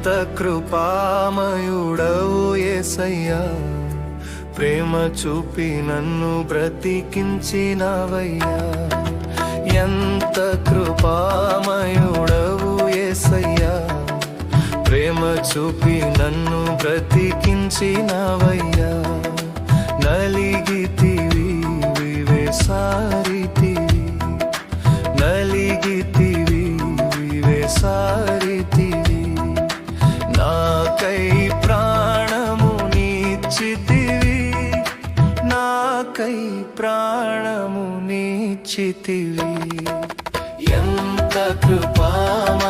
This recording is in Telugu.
ఎంత కృపామయుడవు యేసయ్యా, ప్రేమ చూపి నన్ను బ్రతికించినవయ్యా. ఎంత కృపామయుడవు యేసయ్యా, ప్రేమ చూపి నన్ను బ్రతికించినవయ్యా. నలిగితివి వివేసారితివి, నలిగితివి వివేసారితివి, నాకై ప్రాణము నీచితివి, నాకై ప్రాణము నీచితివి. ఎంత కృపామ